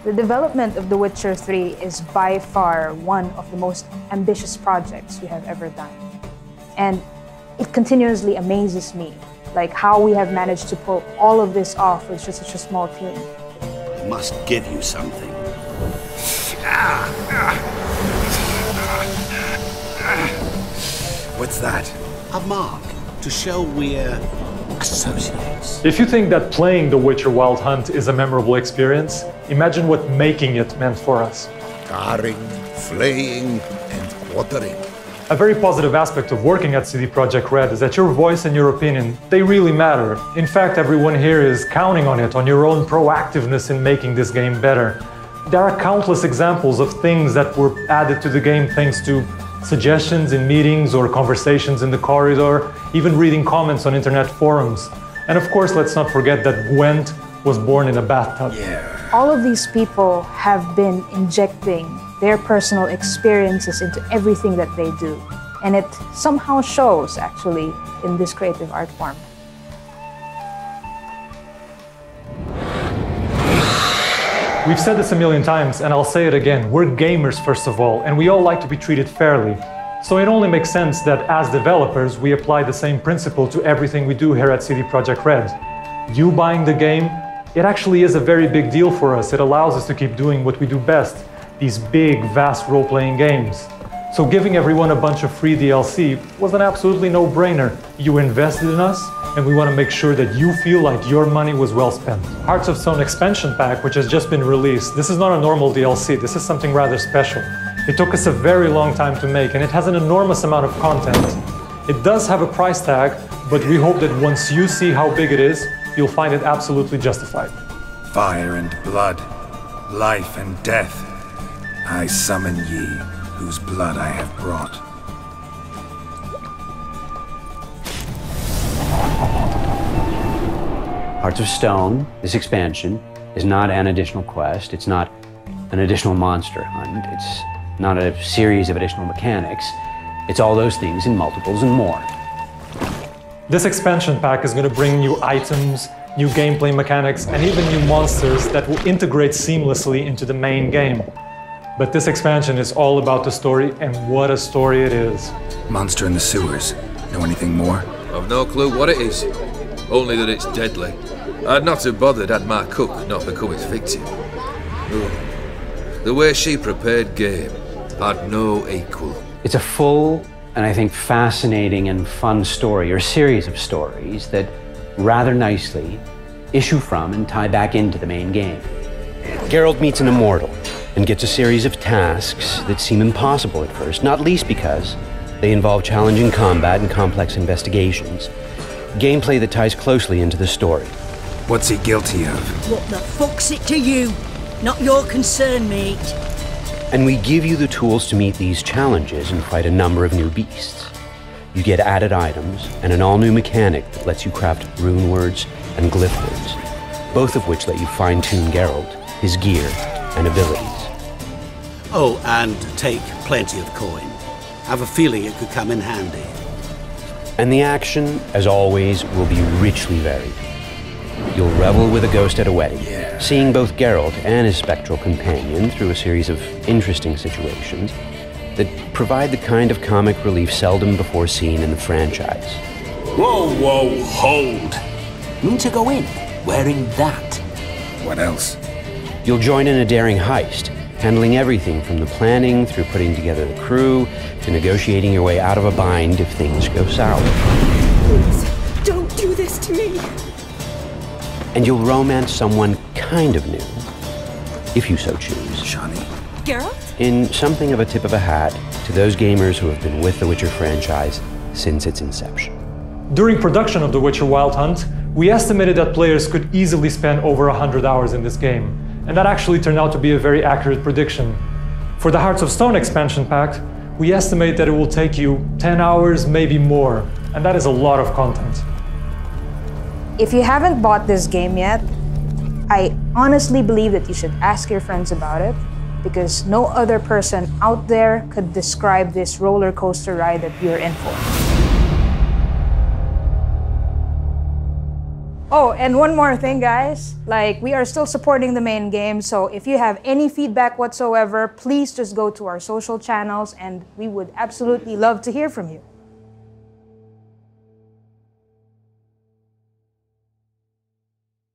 The development of The Witcher 3 is by far one of the most ambitious projects we have ever done. And it continuously amazes me, like how we have managed to pull all of this off with just such a small team. Must give you something. What's that? A mark to show we're associates. If you think that playing The Witcher Wild Hunt is a memorable experience, imagine what making it meant for us. Carring, flaying, and quartering. A very positive aspect of working at CD Projekt Red is that your voice and your opinion, they really matter. In fact, everyone here is counting on it, on your own proactiveness in making this game better. There are countless examples of things that were added to the game thanks to suggestions in meetings or conversations in the corridor, even reading comments on internet forums. And of course, let's not forget that Gwent was born in a bathtub. Yeah. All of these people have been injecting their personal experiences into everything that they do. And it somehow shows, actually, in this creative art form. We've said this a million times, and I'll say it again. We're gamers, first of all, and we all like to be treated fairly. So it only makes sense that, as developers, we apply the same principle to everything we do here at CD Projekt Red. You buying the game, it actually is a very big deal for us. It allows us to keep doing what we do best, these big, vast role-playing games. So giving everyone a bunch of free DLC was an absolutely no-brainer. You invested in us, and we want to make sure that you feel like your money was well spent. Hearts of Stone expansion pack, which has just been released, this is not a normal DLC, this is something rather special. It took us a very long time to make, and it has an enormous amount of content. It does have a price tag, but we hope that once you see how big it is, you'll find it absolutely justified. Fire and blood, life and death. I summon ye, whose blood I have brought. Hearts of Stone, this expansion, is not an additional quest, it's not an additional monster hunt, it's not a series of additional mechanics, it's all those things in multiples and more. This expansion pack is going to bring new items, new gameplay mechanics, and even new monsters that will integrate seamlessly into the main game. But this expansion is all about the story, and what a story it is. Monster in the sewers. Know anything more? I've no clue what it is. Only that it's deadly. I'd not have bothered had my cook not become its victim. The way she prepared game had no equal. It's a full and I think fascinating and fun story, or series of stories that rather nicely issue from and tie back into the main game. Geralt meets an immortal and gets a series of tasks that seem impossible at first, not least because they involve challenging combat and complex investigations. Gameplay that ties closely into the story. What's he guilty of? What the fuck's it to you? Not your concern, mate. And we give you the tools to meet these challenges and fight a number of new beasts. You get added items and an all-new mechanic that lets you craft rune words and glyph words, both of which let you fine-tune Geralt, his gear, and abilities. Oh, and take plenty of coin. I have a feeling it could come in handy. And the action, as always, will be richly varied. You'll revel with a ghost at a wedding, seeing both Geralt and his spectral companion through a series of interesting situations that provide the kind of comic relief seldom before seen in the franchise. Whoa, whoa, hold! Mean to go in wearing that? What else? You'll join in a daring heist, handling everything from the planning through putting together the crew to negotiating your way out of a bind if things go sour. Please, don't do this to me. And you'll romance someone kind of new, if you so choose. Johnny. Geralt? In something of a tip of a hat to those gamers who have been with the Witcher franchise since its inception. During production of The Witcher Wild Hunt, we estimated that players could easily spend over 100 hours in this game, and that actually turned out to be a very accurate prediction. For the Hearts of Stone expansion pack, we estimate that it will take you 10 hours, maybe more, and that is a lot of content. If you haven't bought this game yet, I honestly believe that you should ask your friends about it, because no other person out there could describe this roller coaster ride that you're in for. Oh, and one more thing, guys. Like, we are still supporting the main game, so if you have any feedback whatsoever, please just go to our social channels, and we would absolutely love to hear from you.